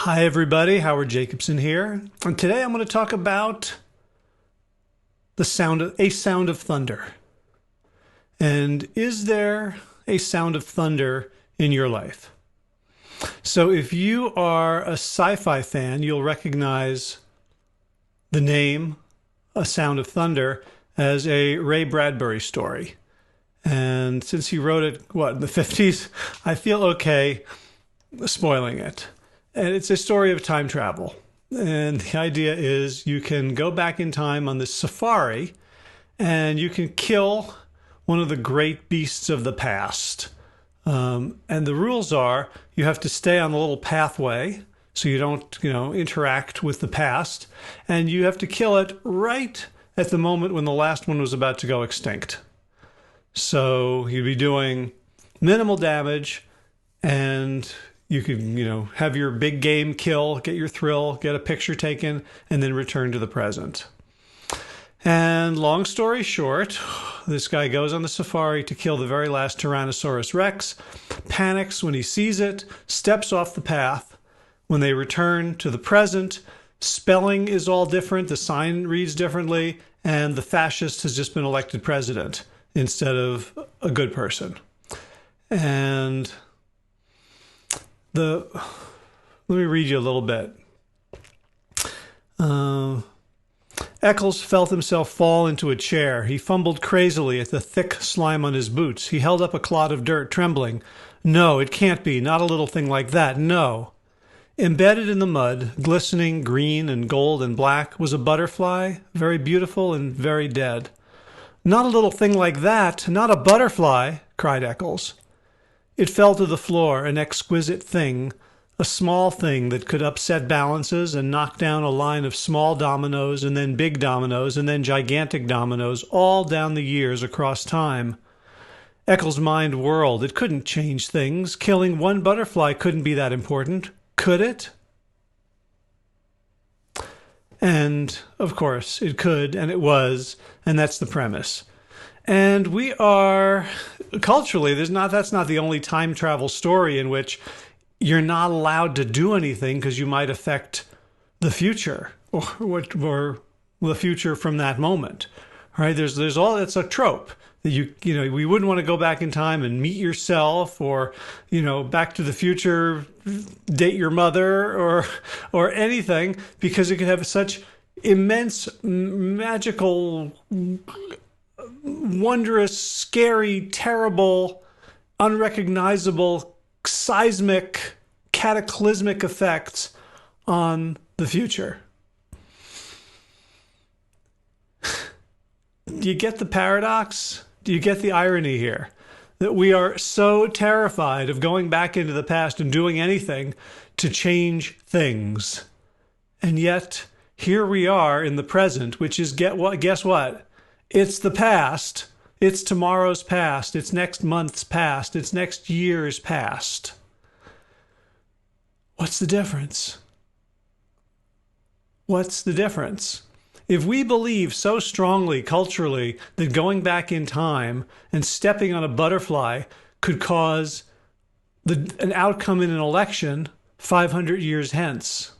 Hi everybody, Howard Jacobson here, and today I'm going to talk about a sound of thunder. And is there a sound of thunder in your life? So if you are a sci-fi fan, you'll recognize the name A Sound of Thunder as a Ray Bradbury story. And since he wrote it, in the 50s, I feel okay spoiling it. And it's a story of time travel. And the idea is you can go back in time on this safari and you can kill one of the great beasts of the past. And the rules are you have to stay on the little pathway so you don't, interact with the past. And you have to kill it right at the moment when the last one was about to go extinct. So you'd be doing minimal damage and you can, have your big game kill, get your thrill, get a picture taken, and then return to the present. And long story short, this guy goes on the safari to kill the very last Tyrannosaurus Rex, panics when he sees it, steps off the path. When they return to the present, spelling is all different, the sign reads differently, and the fascist has just been elected president instead of a good person. And let me read you a little bit. Eccles felt himself fall into a chair. He fumbled crazily at the thick slime on his boots. He held up a clod of dirt, trembling. No, it can't be. Not a little thing like that. No. Embedded in the mud, glistening green and gold and black, was a butterfly, very beautiful and very dead. Not a little thing like that. Not a butterfly, cried Eccles. It fell to the floor, an exquisite thing, a small thing that could upset balances and knock down a line of small dominoes and then big dominoes and then gigantic dominoes all down the years across time. Eccles' mind whirled. It couldn't change things. Killing one butterfly couldn't be that important, could it? And, of course, it could, and it was, and that's the premise. And we are, culturally, that's not the only time travel story in which you're not allowed to do anything because you might affect the future or the future from that moment. Right? There's all, it's a trope that we wouldn't want to go back in time and meet yourself or, Back to the Future, date your mother or anything because it could have such immense magical, wondrous, scary, terrible, unrecognizable, seismic, cataclysmic effects on the future. Do you get the paradox? Do you get the irony here? That we are so terrified of going back into the past and doing anything to change things. And yet, here we are in the present, which is, guess what? It's the past. It's tomorrow's past. It's next month's past. It's next year's past. What's the difference? What's the difference? If we believe so strongly culturally that going back in time and stepping on a butterfly could cause an outcome in an election 500 years hence,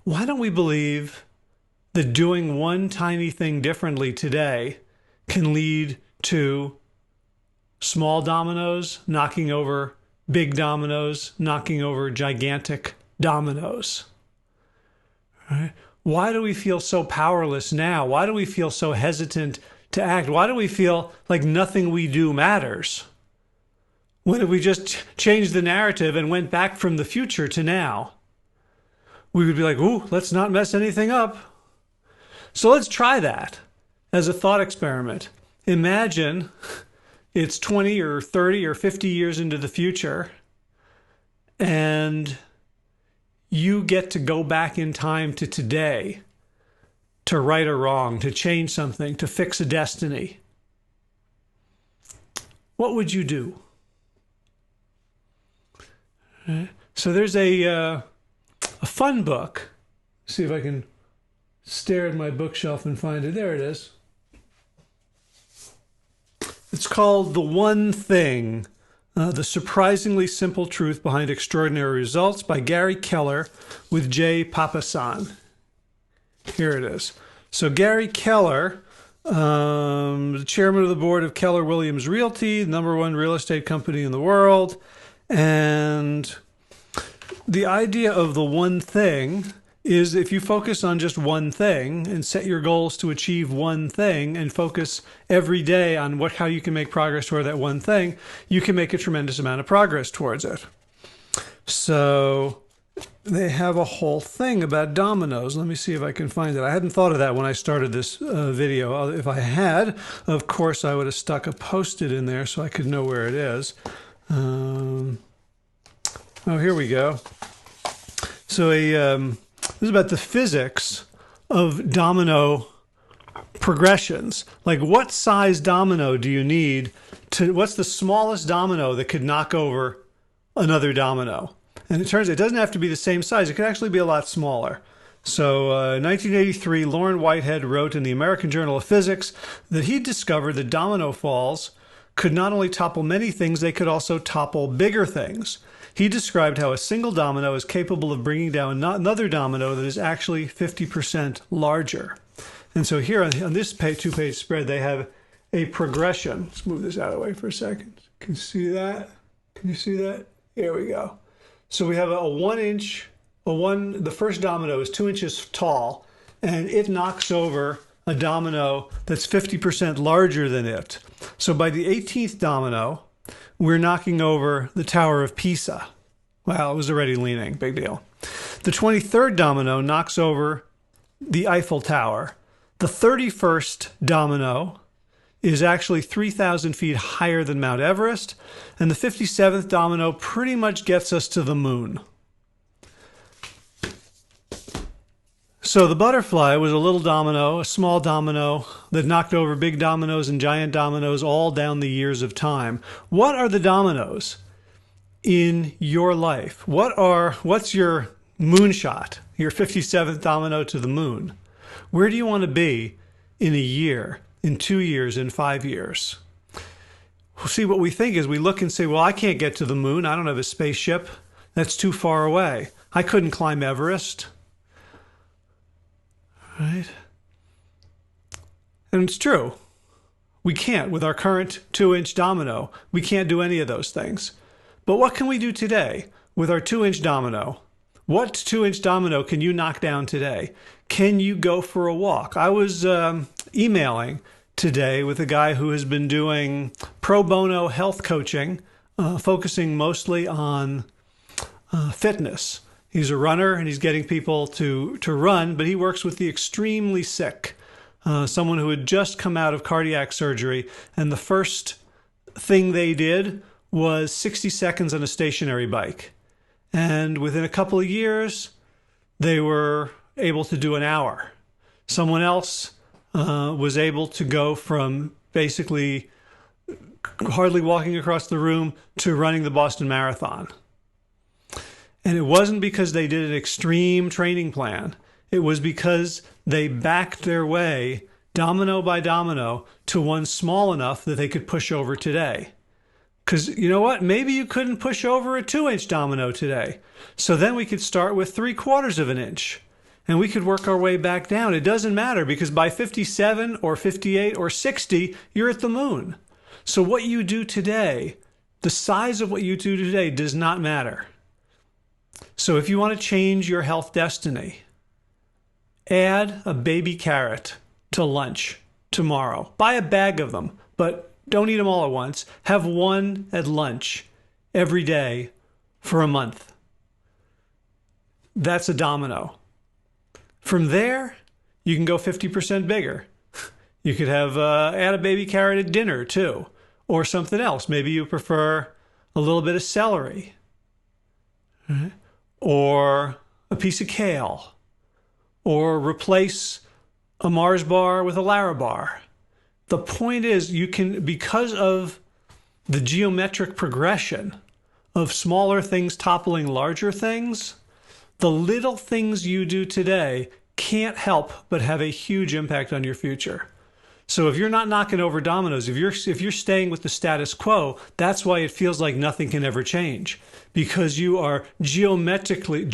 why don't we believe that doing one tiny thing differently today can lead to small dominoes knocking over big dominoes, knocking over gigantic dominoes? Right? Why do we feel so powerless now? Why do we feel so hesitant to act? Why do we feel like nothing we do matters? When if we just changed the narrative and went back from the future to now, we would be like, ooh, let's not mess anything up. So let's try that as a thought experiment. Imagine it's 20 or 30 or 50 years into the future and you get to go back in time to today to right a wrong, to change something, to fix a destiny. What would you do? So there's a fun book. See if I can stare at my bookshelf and find it. There it is. It's called The One Thing The Surprisingly Simple Truth Behind Extraordinary Results by Gary Keller with Jay Papasan. Here it is. So Gary Keller, the chairman of the board of Keller Williams Realty, the #1 real estate company in the world. And the idea of the one thing is if you focus on just one thing and set your goals to achieve one thing and focus every day on how you can make progress toward that one thing, you can make a tremendous amount of progress towards it. So they have a whole thing about dominoes. Let me see if I can find it. I hadn't thought of that when I started this video. If I had, of course, I would have stuck a Post-it in there so I could know where it is. Oh, here we go. So this is about the physics of domino progressions. Like, what size domino do you need what's the smallest domino that could knock over another domino? And it turns out it doesn't have to be the same size. It could actually be a lot smaller. So in 1983, Loren Whitehead wrote in the American Journal of Physics that he discovered that domino falls could not only topple many things, they could also topple bigger things. He described how a single domino is capable of bringing down another domino that is actually 50% larger. And so here on this two-page spread, they have a progression. Let's move this out of the way for a second. Can you see that? Can you see that? Here we go. So we have the first domino is 2 inches tall, and it knocks over a domino that's 50% larger than it. So by the 18th domino, we're knocking over the Tower of Pisa. Well, it was already leaning, big deal. The 23rd domino knocks over the Eiffel Tower. The 31st domino is actually 3,000 feet higher than Mount Everest. And the 57th domino pretty much gets us to the moon. So the butterfly was a little domino, a small domino that knocked over big dominoes and giant dominoes all down the years of time. What are the dominoes in your life? What's your moonshot, your 57th domino to the moon? Where do you want to be in a year, in 2 years, in 5 years? See, what we think is we look and say, well, I can't get to the moon. I don't have a spaceship. That's too far away. I couldn't climb Everest. Right? And it's true. We can't with our current 2-inch domino. We can't do any of those things. But what can we do today with our 2-inch domino? What 2-inch domino can you knock down today? Can you go for a walk? I was emailing today with a guy who has been doing pro bono health coaching, focusing mostly on fitness. He's a runner and he's getting people to run, but he works with the extremely sick, someone who had just come out of cardiac surgery, and the first thing they did was 60 seconds on a stationary bike. And within a couple of years, they were able to do an hour. Someone else was able to go from basically hardly walking across the room to running the Boston Marathon. And it wasn't because they did an extreme training plan. It was because they backed their way, domino by domino, to one small enough that they could push over today. Because you know what? Maybe you couldn't push over a 2-inch domino today. So then we could start with 3/4 of an inch. And we could work our way back down. It doesn't matter because by 57 or 58 or 60, you're at the moon. So what you do today, the size of what you do today does not matter. So if you want to change your health destiny, add a baby carrot to lunch tomorrow. Buy a bag of them, but don't eat them all at once. Have one at lunch every day for a month. That's a domino. From there, you can go 50% bigger. You could have add a baby carrot at dinner too, or something else. Maybe you prefer a little bit of celery, right? Or a piece of kale, or replace a Mars bar with a Lara bar. The point is, you can, because of the geometric progression of smaller things toppling larger things, the little things you do today can't help but have a huge impact on your future. So if you're not knocking over dominoes, if you're staying with the status quo, that's why it feels like nothing can ever change, because you are geometrically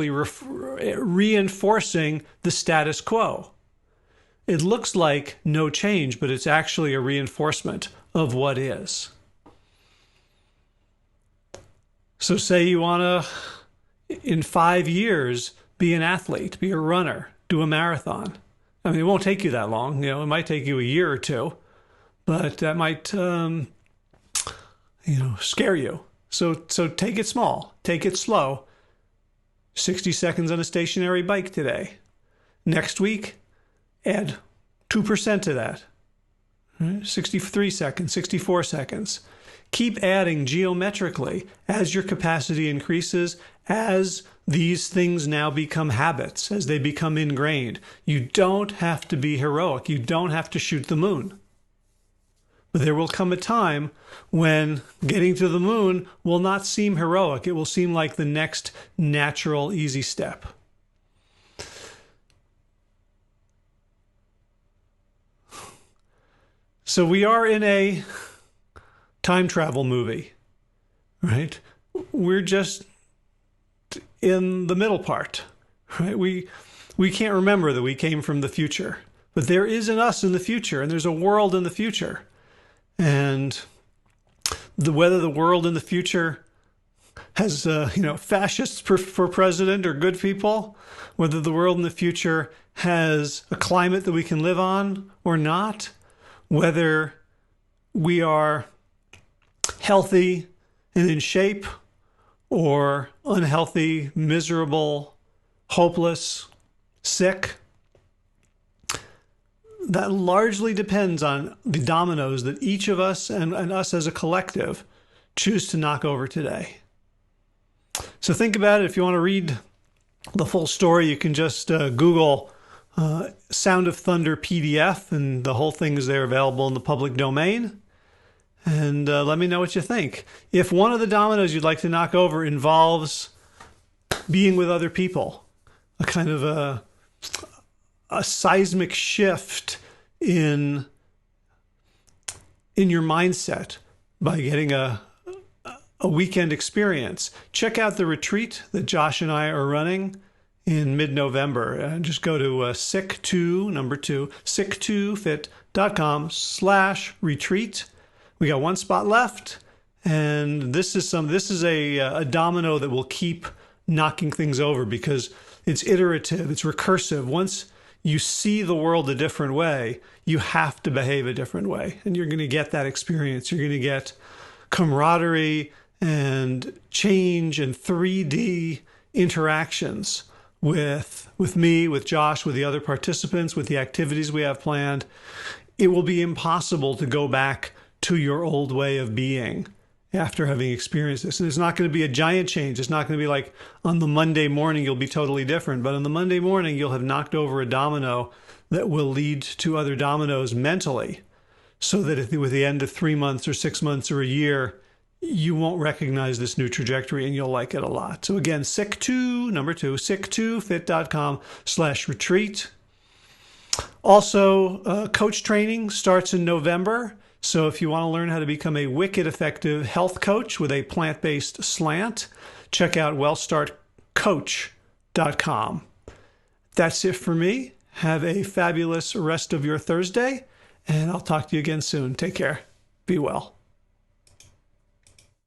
reinforcing the status quo. It looks like no change, but it's actually a reinforcement of what is. So say you want to, in 5 years, be an athlete, be a runner, do a marathon. I mean, it won't take you that long. It might take you a year or two, but that might, scare you. So take it small, take it slow. 60 seconds on a stationary bike today. Next week, add 2% to that. 63 seconds, 64 seconds. Keep adding geometrically as your capacity increases, as these things now become habits, as they become ingrained. You don't have to be heroic. You don't have to shoot the moon. But there will come a time when getting to the moon will not seem heroic. It will seem like the next natural, easy step. So we are in a time travel movie, right? We're just in the middle part, right? We can't remember that we came from the future, but there is an us in the future, and there's a world in the future. And whether the world in the future has fascists for president or good people, whether the world in the future has a climate that we can live on or not, whether we are healthy and in shape or unhealthy, miserable, hopeless, sick, that largely depends on the dominoes that each of us and us as a collective choose to knock over today. So think about it. If you want to read the full story, you can just Google Sound of Thunder PDF, and the whole thing is there available in the public domain. And let me know what you think. If one of the dominoes you'd like to knock over involves being with other people, a kind of a seismic shift in your mindset by getting a weekend experience, check out the retreat that Josh and I are running in mid-November. Just go to sick2fit.com/retreat. We got one spot left, and this is a domino that will keep knocking things over because it's iterative, it's recursive. Once you see the world a different way, you have to behave a different way, and you're going to get that experience. You're going to get camaraderie and change and 3D interactions with me, with Josh, with the other participants, with the activities we have planned. It will be impossible to go back to your old way of being after having experienced this. And it's not going to be a giant change. It's not going to be like on the Monday morning you'll be totally different. But on the Monday morning you'll have knocked over a domino that will lead to other dominoes mentally, so that at the end of 3 months or 6 months or a year, you won't recognize this new trajectory and you'll like it a lot. So again, sick2fit.com/retreat. Also, coach training starts in November. So if you want to learn how to become a wicked effective health coach with a plant-based slant, check out wellstartcoach.com. That's it for me. Have a fabulous rest of your Thursday, and I'll talk to you again soon. Take care. Be well.